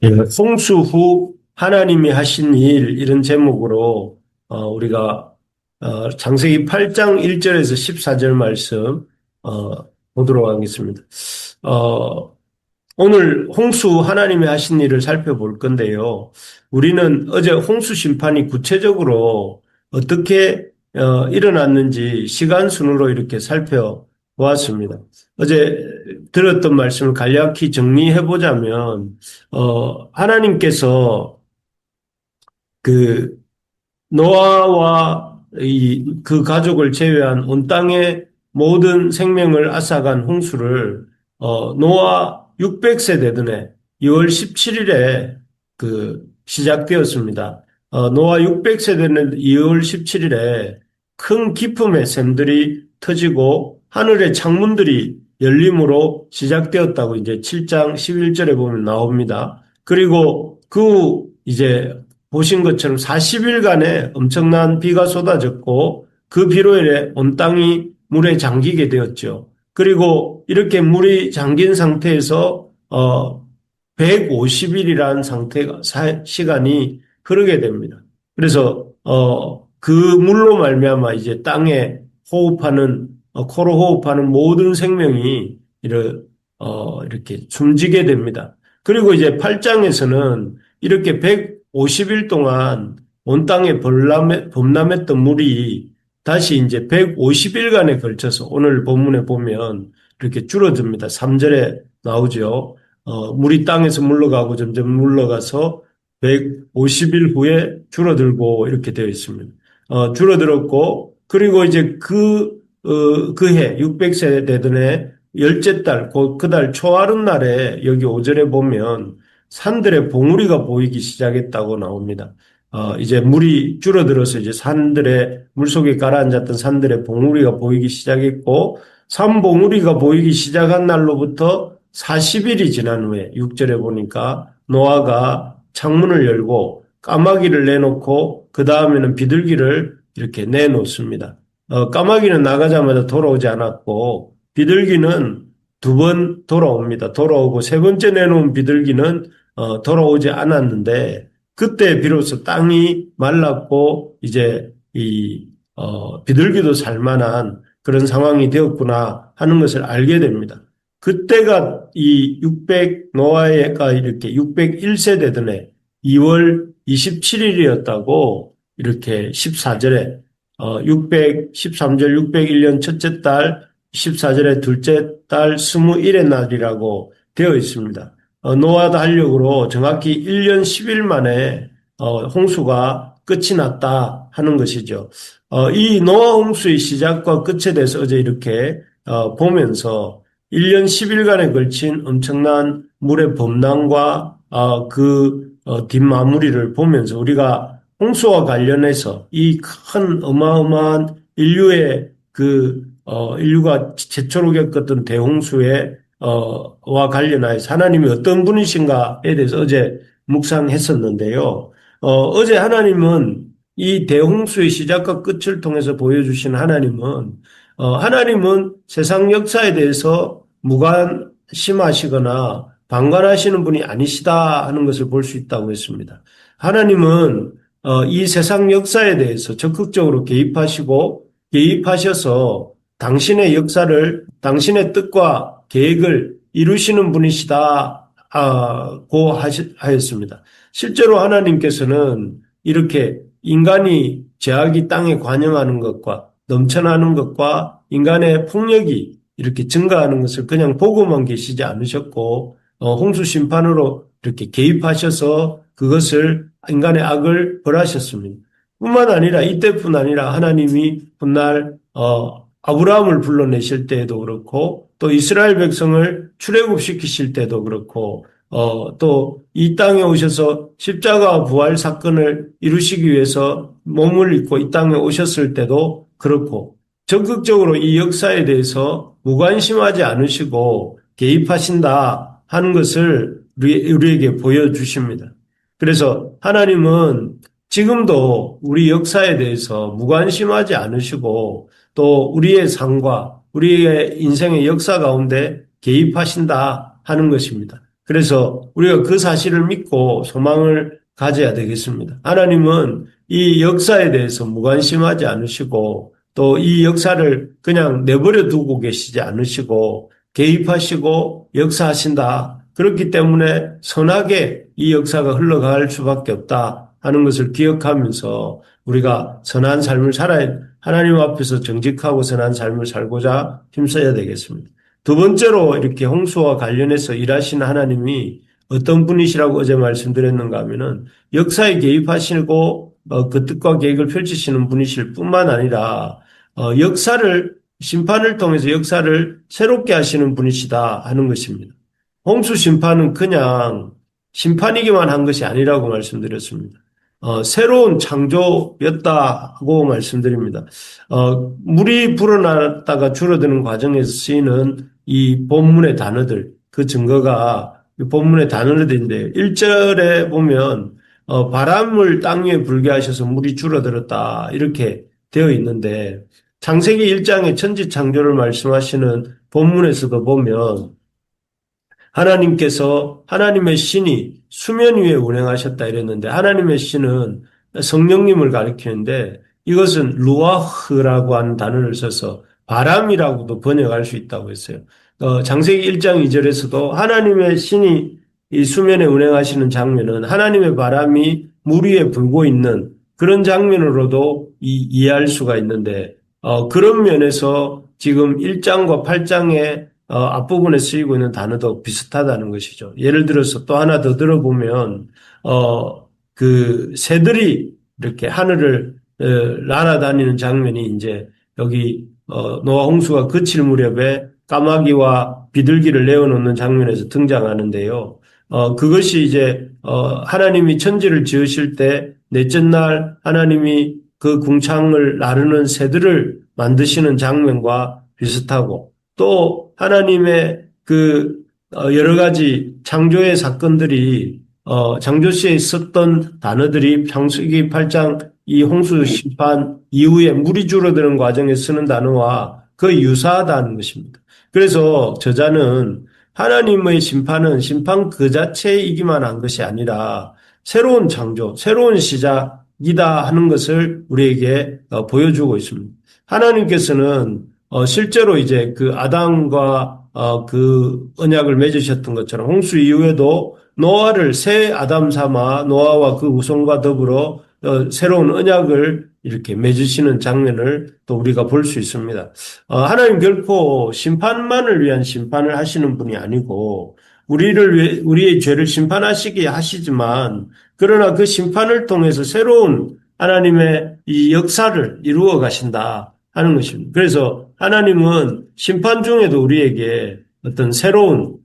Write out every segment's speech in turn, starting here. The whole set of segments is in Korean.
예, 홍수 후 하나님이 하신 일 이런 제목으로 우리가 창세기 8장 1절에서 14절 말씀 어, 보도록 하겠습니다. 어, 오늘 홍수 하나님이 하신 일을 살펴볼 건데요. 우리는 어제 홍수 심판이 구체적으로 어떻게 일어났는지 시간 순으로 이렇게 살펴보았습니다. 어제 들었던 말씀을 간략히 정리해 보자면 하나님께서 그 노아와 그 가족을 제외한 온 땅의 모든 생명을 앗아간 홍수를 노아 600세 되던 해 2월 17일에 시작되었습니다. 노아 600세 되는 2월 17일에 큰 기품의 샘들이 터지고 하늘의 창문들이 열림으로 시작되었다고 이제 7장 11절에 보면 나옵니다. 그리고 이제 보신 것처럼 40일간의 엄청난 비가 쏟아졌고 그 비로 인해 온 땅이 물에 잠기게 되었죠. 그리고 이렇게 물이 잠긴 상태에서 150일이라는 시간이 흐르게 됩니다. 그래서 그 물로 말미암아 이제 땅에 호흡하는 코로 호흡하는 모든 생명이 이렇게 숨지게 됩니다. 그리고 이제 8장에서는 이렇게 150일 동안 온 땅에 범람했던 물이 다시 이제 150일간에 걸쳐서 오늘 본문에 보면 이렇게 줄어듭니다. 3절에 나오죠. 물이 땅에서 물러가고 점점 물러가서 150일 후에 줄어들고 이렇게 되어 있습니다. 줄어들었고, 그리고 이제 그 해, 600세 되던 해, 열째 달, 그달 초하룻 날에 여기 5절에 보면 산들의 봉우리가 보이기 시작했다고 나옵니다. 이제 물이 줄어들어서 이제 물속에 가라앉았던 산들의 봉우리가 보이기 시작했고, 산봉우리가 보이기 시작한 날로부터 40일이 지난 후에 6절에 보니까 노아가 창문을 열고 까마귀를 내놓고 그 다음에는 비둘기를 이렇게 내놓습니다. 까마귀는 나가자마자 돌아오지 않았고 비둘기는 두 번 돌아옵니다. 돌아오고 세 번째 내놓은 비둘기는 돌아오지 않았는데 그때 비로소 땅이 말랐고 이제 비둘기도 살만한 그런 상황이 되었구나 하는 것을 알게 됩니다. 그때가 노아가 이렇게 601세 되던 해 2월 27일이었다고 이렇게 14절에 613절 601년 첫째 달 14절에 둘째 달 21의 날이라고 되어 있습니다. 노아 달력으로 정확히 1년 10일 만에 홍수가 끝이 났다 하는 것이죠. 이 노아 홍수의 시작과 끝에 대해서 어제 이렇게 보면서 1년 10일간에 걸친 엄청난 물의 범람과 뒷마무리를 보면서 우리가 홍수와 관련해서 이 큰 어마어마한 인류가 최초로 겪었던 대홍수에 와 관련하여서 하나님이 어떤 분이신가에 대해서 어제 묵상했었는데요. 어제 하나님은 이 대홍수의 시작과 끝을 통해서 보여주신 하나님은 세상 역사에 대해서 무관심하시거나 방관하시는 분이 아니시다 하는 것을 볼 수 있다고 했습니다. 하나님은 이 세상 역사에 대해서 적극적으로 개입하셔서 당신의 역사를 당신의 뜻과 계획을 이루시는 분이시다고 하였습니다. 실제로 하나님께서는 이렇게 인간이 죄악이 땅에 관영하는 것과 넘쳐나는 것과 인간의 폭력이 이렇게 증가하는 것을 그냥 보고만 계시지 않으셨고 홍수 심판으로 이렇게 개입하셔서 그것을 인간의 악을 벌하셨습니다. 이때뿐 아니라 하나님이 훗날 아브라함을 불러내실 때에도 그렇고 또 이스라엘 백성을 출애굽시키실 때도 그렇고 또 이 땅에 오셔서 십자가 부활 사건을 이루시기 위해서 몸을 입고 이 땅에 오셨을 때도 그렇고 적극적으로 이 역사에 대해서 무관심하지 않으시고 개입하신다 하는 것을 우리에게 보여주십니다. 그래서 하나님은 지금도 우리 역사에 대해서 무관심하지 않으시고 또 우리의 삶과 우리의 인생의 역사 가운데 개입하신다 하는 것입니다. 그래서 우리가 그 사실을 믿고 소망을 가져야 되겠습니다. 하나님은 이 역사에 대해서 무관심하지 않으시고 또 이 역사를 그냥 내버려 두고 계시지 않으시고 개입하시고 역사하신다. 그렇기 때문에 선하게 이 역사가 흘러갈 수밖에 없다 하는 것을 기억하면서 우리가 선한 삶을 살아야 하나님 앞에서 정직하고 선한 삶을 살고자 힘써야 되겠습니다. 두 번째로 이렇게 홍수와 관련해서 일하시는 하나님이 어떤 분이시라고 어제 말씀드렸는가 하면은 역사에 개입하시고 그 뜻과 계획을 펼치시는 분이실 뿐만 아니라 역사를 심판을 통해서 역사를 새롭게 하시는 분이시다 하는 것입니다. 홍수 심판은 그냥 심판이기만 한 것이 아니라고 말씀드렸습니다. 새로운 창조였다고 말씀드립니다. 물이 불어났다가 줄어드는 과정에서 쓰이는 이 본문의 단어들, 그 증거가 본문의 단어들인데 1절에 보면 바람을 땅 위에 불게 하셔서 물이 줄어들었다 이렇게 되어 있는데 창세기 1장의 천지 창조를 말씀하시는 본문에서도 보면 하나님께서 하나님의 신이 수면 위에 운행하셨다 이랬는데 하나님의 신은 성령님을 가리키는데 이것은 루아흐라고 하는 단어를 써서 바람이라고도 번역할 수 있다고 했어요. 창세기 1장 2절에서도 하나님의 신이 이 수면에 운행하시는 장면은 하나님의 바람이 물 위에 불고 있는 그런 장면으로도 이해할 수가 있는데 그런 면에서 지금 1장과 8장의 앞부분에 쓰이고 있는 단어도 비슷하다는 것이죠. 예를 들어서 또 하나 더 들어보면, 그 새들이 이렇게 하늘을 날아다니는 장면이 이제 여기, 노아 홍수가 그칠 무렵에 까마귀와 비둘기를 내어놓는 장면에서 등장하는데요. 그것이 이제, 하나님이 천지를 지으실 때 넷째 날 하나님이 그 궁창을 나르는 새들을 만드시는 장면과 비슷하고 또 하나님의 그 여러 가지 창조의 사건들이 창조시에 있었던 단어들이 창세기 8장 이 홍수 심판 이후에 물이 줄어드는 과정에 쓰는 단어와 거의 유사하다는 것입니다. 그래서 저자는 하나님의 심판은 심판 그 자체이기만 한 것이 아니라 새로운 창조, 새로운 시작이다 하는 것을 우리에게 보여주고 있습니다. 하나님께서는 실제로 이제 그 아담과 그 언약을 맺으셨던 것처럼 홍수 이후에도 노아를 새 아담 삼아 노아와 그 후손과 더불어 새로운 언약을 이렇게 맺으시는 장면을 또 우리가 볼 수 있습니다. 하나님 결코 심판만을 위한 심판을 하시는 분이 아니고 우리의 죄를 심판하시게 하시지만 그러나 그 심판을 통해서 새로운 하나님의 이 역사를 이루어 가신다 하는 것입니다. 그래서 하나님은 심판 중에도 우리에게 어떤 새로운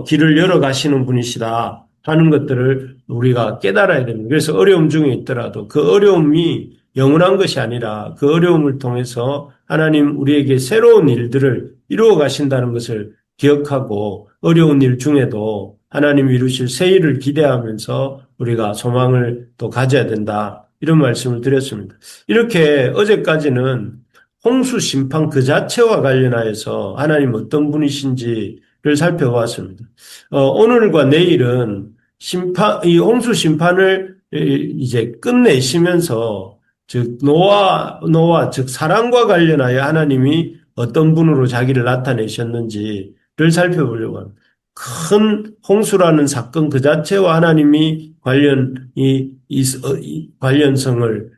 길을 열어 가시는 분이시다 하는 것들을 우리가 깨달아야 됩니다. 그래서 어려움 중에 있더라도 그 어려움이 영원한 것이 아니라 그 어려움을 통해서 하나님 우리에게 새로운 일들을 이루어 가신다는 것을 기억하고 어려운 일 중에도 하나님 이루실 새 일을 기대하면서 우리가 소망을 또 가져야 된다. 이런 말씀을 드렸습니다. 이렇게 어제까지는 홍수 심판 그 자체와 관련하여서 하나님 어떤 분이신지를 살펴봤습니다. 오늘과 내일은 이 홍수 심판을 이제 끝내시면서 즉 노아 즉 사랑과 관련하여 하나님이 어떤 분으로 자기를 나타내셨는지를 살펴보려고 합니다. 큰 홍수라는 사건 그 자체와 하나님이 관련성을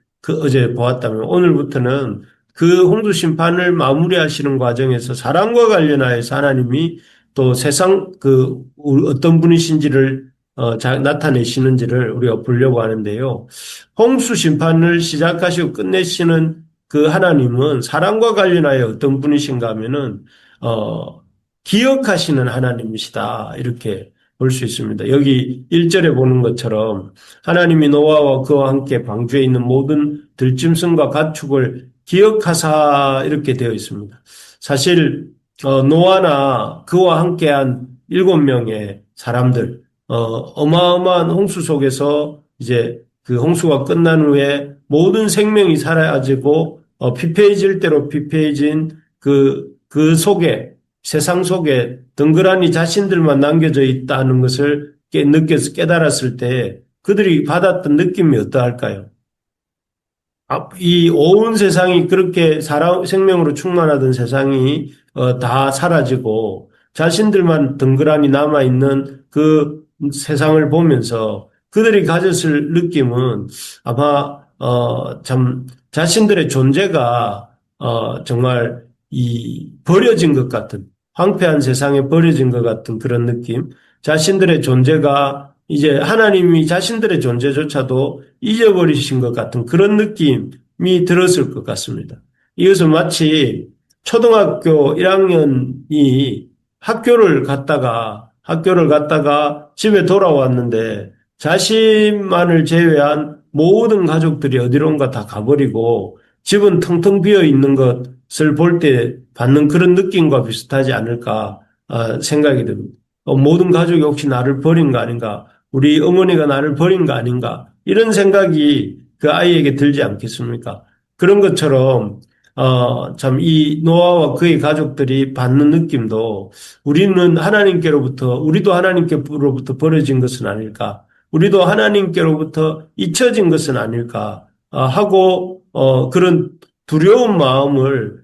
어제 보았다면 오늘부터는 그 홍수 심판을 마무리하시는 과정에서 사랑과 관련하여서 하나님이 또 세상 어떤 분이신지를 나타내시는지를 우리가 보려고 하는데요. 홍수 심판을 시작하시고 끝내시는 그 하나님은 사랑과 관련하여 어떤 분이신가 하면은 기억하시는 하나님이시다 이렇게 볼 수 있습니다. 여기 1절에 보는 것처럼 하나님이 노아와 그와 함께 방주에 있는 모든 들짐승과 가축을 기억하사 이렇게 되어 있습니다. 사실 노아나 그와 함께한 7명의 사람들 어마어마한 홍수 속에서 이제 그 홍수가 끝난 후에 모든 생명이 사라지고 피폐해질 대로 피폐해진 그 속에 세상 속에 덩그러니 자신들만 남겨져 있다는 것을 느껴서 깨달았을 때 그들이 받았던 느낌이 어떠할까요? 이 온 세상이 그렇게 생명으로 충만하던 세상이 다 사라지고 자신들만 덩그러니 남아있는 그 세상을 보면서 그들이 가졌을 느낌은 아마 참 자신들의 존재가 정말 이 버려진 것 같은 황폐한 세상에 버려진 것 같은 그런 느낌, 자신들의 존재가 이제 하나님이 자신들의 존재조차도 잊어버리신 것 같은 그런 느낌이 들었을 것 같습니다. 이것은 마치 초등학교 1학년이 학교를 갔다가 집에 돌아왔는데 자신만을 제외한 모든 가족들이 어디론가 다 가버리고 집은 텅텅 비어 있는 것을 볼 때 받는 그런 느낌과 비슷하지 않을까 생각이 듭니다. 모든 가족이 혹시 나를 버린 거 아닌가? 우리 어머니가 나를 버린 거 아닌가? 이런 생각이 그 아이에게 들지 않겠습니까? 그런 것처럼 참 이 노아와 그의 가족들이 받는 느낌도 우리도 하나님께로부터 버려진 것은 아닐까? 우리도 하나님께로부터 잊혀진 것은 아닐까? 하고 그런 두려운 마음을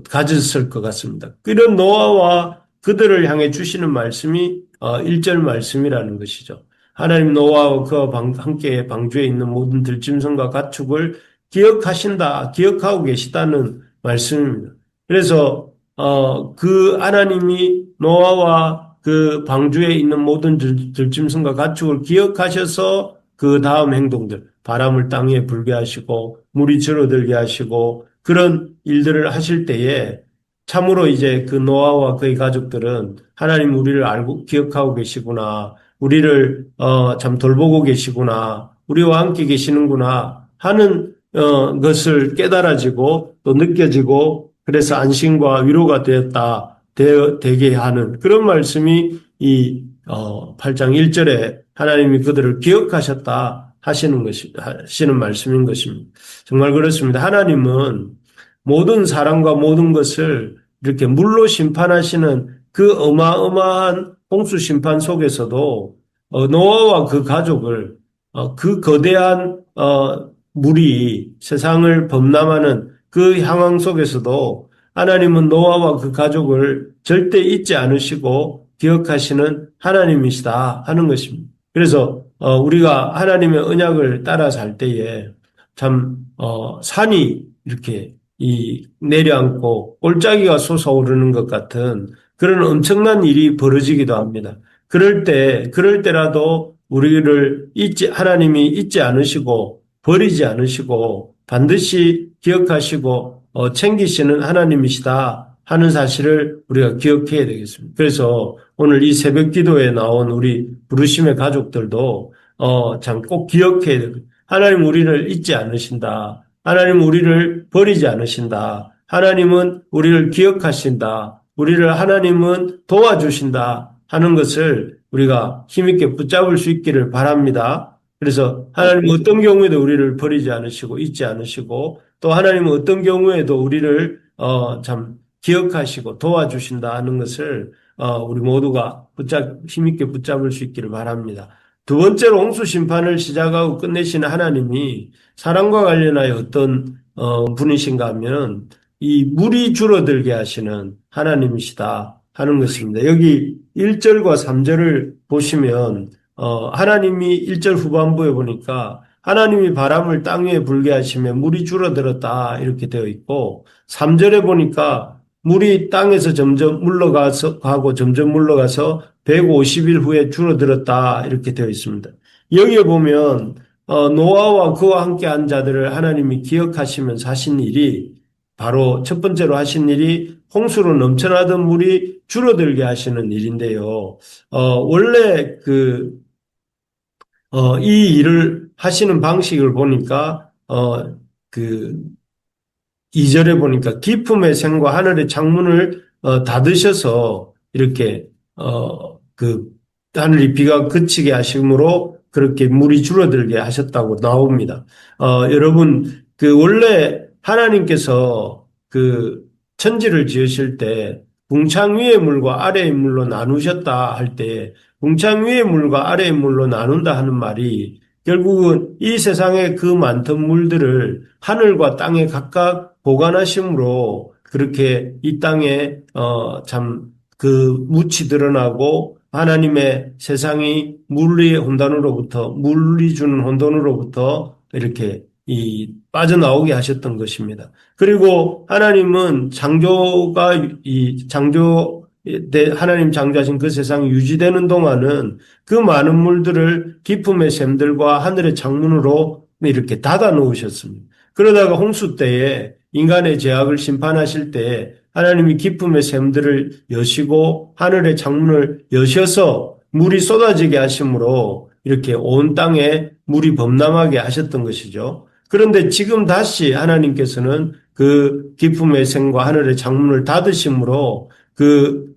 가졌을 것 같습니다. 이런 노아와 그들을 향해 주시는 말씀이 1절 말씀이라는 것이죠. 하나님 노아와 그와 함께 방주에 있는 모든 들짐승과 가축을 기억하고 계시다는 말씀입니다. 그래서 그 하나님이 노아와 그 방주에 있는 모든 들짐승과 가축을 기억하셔서 그 다음 행동들, 바람을 땅에 불게 하시고 물이 줄어들게 하시고 그런 일들을 하실 때에 참으로 이제 그 노아와 그의 가족들은 하나님 우리를 알고 기억하고 계시구나. 우리를 참 돌보고 계시구나. 우리와 함께 계시는구나 하는 것을 깨달아지고 또 느껴지고 그래서 안심과 위로가 되게 하는 그런 말씀이 이 8장 1절에 하나님이 그들을 기억하셨다 하시는 말씀인 것입니다. 정말 그렇습니다. 하나님은 모든 사람과 모든 것을 이렇게 물로 심판하시는 그 어마어마한 홍수 심판 속에서도 노아와 그 가족을 그 거대한 물이 세상을 범람하는 그 상황 속에서도 하나님은 노아와 그 가족을 절대 잊지 않으시고 기억하시는 하나님이시다 하는 것입니다. 그래서 우리가 하나님의 언약을 따라 살 때에 참 산이 이렇게 내려앉고 골짜기가 솟아오르는 것 같은 그런 엄청난 일이 벌어지기도 합니다. 그럴 때라도 하나님이 잊지 않으시고 버리지 않으시고 반드시 기억하시고 챙기시는 하나님이시다 하는 사실을 우리가 기억해야 되겠습니다. 그래서 오늘 이 새벽 기도에 나온 우리 부르심의 가족들도 참 꼭 기억해야 됩니다. 하나님 우리를 잊지 않으신다. 하나님 우리를 버리지 않으신다. 하나님은 우리를 기억하신다. 하나님은 도와주신다 하는 것을 우리가 힘있게 붙잡을 수 있기를 바랍니다. 그래서 하나님은 어떤 경우에도 우리를 버리지 않으시고 잊지 않으시고 또 하나님은 어떤 경우에도 우리를 참 기억하시고 도와주신다 하는 것을 우리 모두가 힘있게 붙잡을 수 있기를 바랍니다. 두 번째로 홍수 심판을 시작하고 끝내시는 하나님이 사람과 관련하여 어떤 분이신가 하면 이 물이 줄어들게 하시는 하나님이시다 하는 것입니다. 여기 1절과 3절을 보시면 하나님이 1절 후반부에 보니까 하나님이 바람을 땅 위에 불게 하시며 물이 줄어들었다 이렇게 되어 있고 3절에 보니까 물이 땅에서 점점 물러가서 150일 후에 줄어들었다 이렇게 되어 있습니다. 여기에 보면 노아와 그와 함께 한 자들을 하나님이 기억하시면서 하신 일이 바로 첫 번째로 하신 일이 홍수로 넘쳐나던 물이 줄어들게 하시는 일인데요. 원래 이 일을 하시는 방식을 보니까 그 2절에 보니까 깊음의 샘과 하늘의 창문을 닫으셔서 이렇게 하늘이 비가 그치게 하심으로 그렇게 물이 줄어들게 하셨다고 나옵니다. 여러분 원래 하나님께서 그 천지를 지으실 때 궁창 위의 물과 아래의 물로 나누셨다 할 때 궁창 위의 물과 아래의 물로 나눈다 하는 말이 결국은 이 세상의 그 많던 물들을 하늘과 땅에 각각 보관하심으로 그렇게 이 땅에 참 그 묻이 드러나고 하나님의 세상이 물리 혼돈으로부터 물리 주는 혼돈으로부터 이렇게 빠져나오게 하셨던 것입니다. 그리고 하나님은 하나님 창조하신 그 세상이 유지되는 동안은 그 많은 물들을 기품의 샘들과 하늘의 창문으로 이렇게 닫아 놓으셨습니다. 그러다가 홍수 때에 인간의 죄악을 심판하실 때 하나님이 기품의 샘들을 여시고 하늘의 창문을 여셔서 물이 쏟아지게 하심으로 이렇게 온 땅에 물이 범람하게 하셨던 것이죠. 그런데 지금 다시 하나님께서는 그 기품의 샘과 하늘의 창문을 닫으심으로 그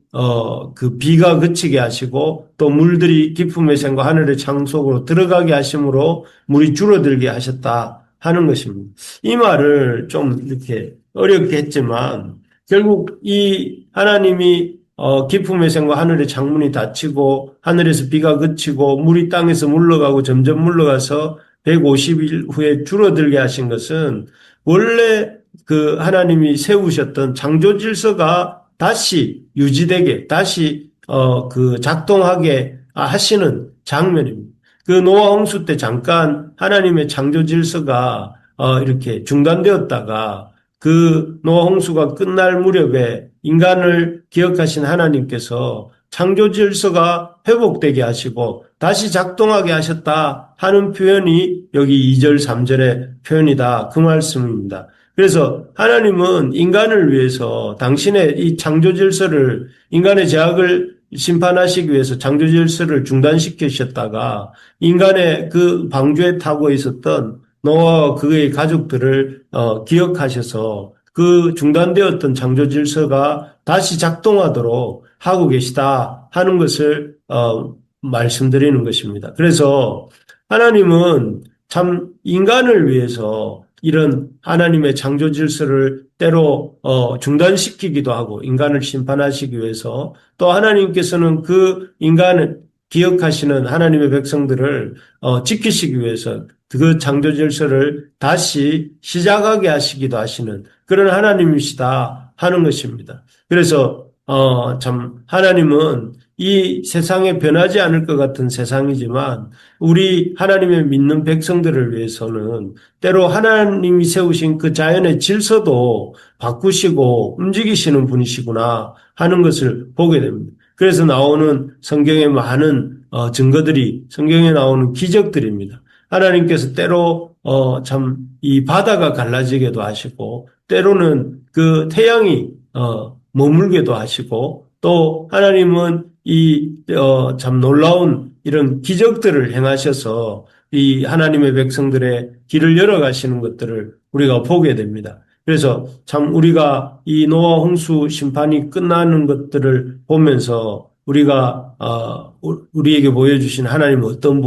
비가 그치게 하시고 또 물들이 기품의 샘과 하늘의 창 속으로 들어가게 하심으로 물이 줄어들게 하셨다 하는 것입니다. 이 말을 좀 이렇게 어렵게 했지만 결국 이 하나님이 기품의 샘과 하늘의 창문이 닫히고 하늘에서 비가 그치고 물이 땅에서 물러가고 점점 물러가서 150일 후에 줄어들게 하신 것은 원래 그 하나님이 세우셨던 창조 질서가 다시 유지되게 다시 그 작동하게 하시는 장면입니다. 그 노아 홍수 때 잠깐 하나님의 창조 질서가 이렇게 중단되었다가 그 노아 홍수가 끝날 무렵에 인간을 기억하신 하나님께서 창조 질서가 회복되게 하시고 다시 작동하게 하셨다 하는 표현이 여기 2절, 3절의 표현이다. 그 말씀입니다. 그래서 하나님은 인간을 위해서 당신의 이 창조 질서를 인간의 죄악을 심판하시기 위해서 창조 질서를 중단시키셨다가 인간의 그 방주에 타고 있었던 노아와 그의 가족들을 기억하셔서 그 중단되었던 창조 질서가 다시 작동하도록 하고 계시다 하는 것을 말씀드리는 것입니다. 그래서 하나님은 참 인간을 위해서 이런 하나님의 창조 질서를 때로 중단시키기도 하고 인간을 심판하시기 위해서 또 하나님께서는 그 인간을 기억하시는 하나님의 백성들을 지키시기 위해서 그 창조 질서를 다시 시작하게 하시기도 하시는 그런 하나님이시다 하는 것입니다. 그래서 참 하나님은 이 세상에 변하지 않을 것 같은 세상이지만 우리 하나님의 믿는 백성들을 위해서는 때로 하나님이 세우신 그 자연의 질서도 바꾸시고 움직이시는 분이시구나 하는 것을 보게 됩니다. 그래서 나오는 성경의 많은 증거들이 성경에 나오는 기적들입니다. 하나님께서 때로 참 이 바다가 갈라지게도 하시고 때로는 그 태양이 머물게도 하시고 또 하나님은 참 놀라운 이런 기적들을 행하셔서 이 하나님의 백성들의 길을 열어가시는 것들을 우리가 보게 됩니다. 그래서 참 우리가 이 노아 홍수 심판이 끝나는 것들을 보면서 우리가 우리에게 보여주신 하나님은 어떤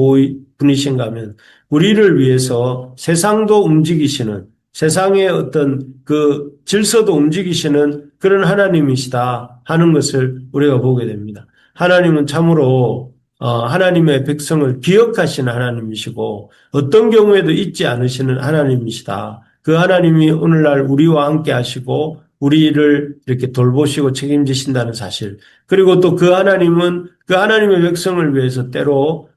분이신가 하면 우리를 위해서 세상도 움직이시는 세상의 어떤 그 질서도 움직이시는 그런 하나님이시다 하는 것을 우리가 보게 됩니다. 하나님은 참으로 하나님의 백성을 기억하시는 하나님이시고 어떤 경우에도 잊지 않으시는 하나님이시다. 그 하나님이 오늘날 우리와 함께 하시고 우리를 이렇게 돌보시고 책임지신다는 사실. 그리고 또 그 하나님은 그 하나님의 백성을 위해서 때로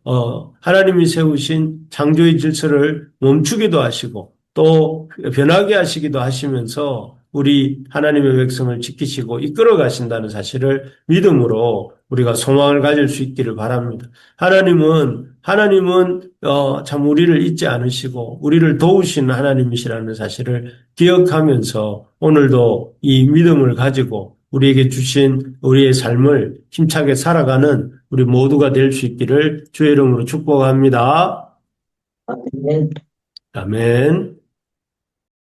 하나님이 세우신 창조의 질서를 멈추기도 하시고 또 변하게 하시기도 하시면서 우리 하나님의 백성을 지키시고 이끌어 가신다는 사실을 믿음으로 우리가 소망을 가질 수 있기를 바랍니다. 하나님은 참 우리를 잊지 않으시고 우리를 도우시는 하나님이시라는 사실을 기억하면서 오늘도 이 믿음을 가지고 우리에게 주신 우리의 삶을 힘차게 살아가는 우리 모두가 될 수 있기를 주의 이름으로 축복합니다. 아멘. 아멘.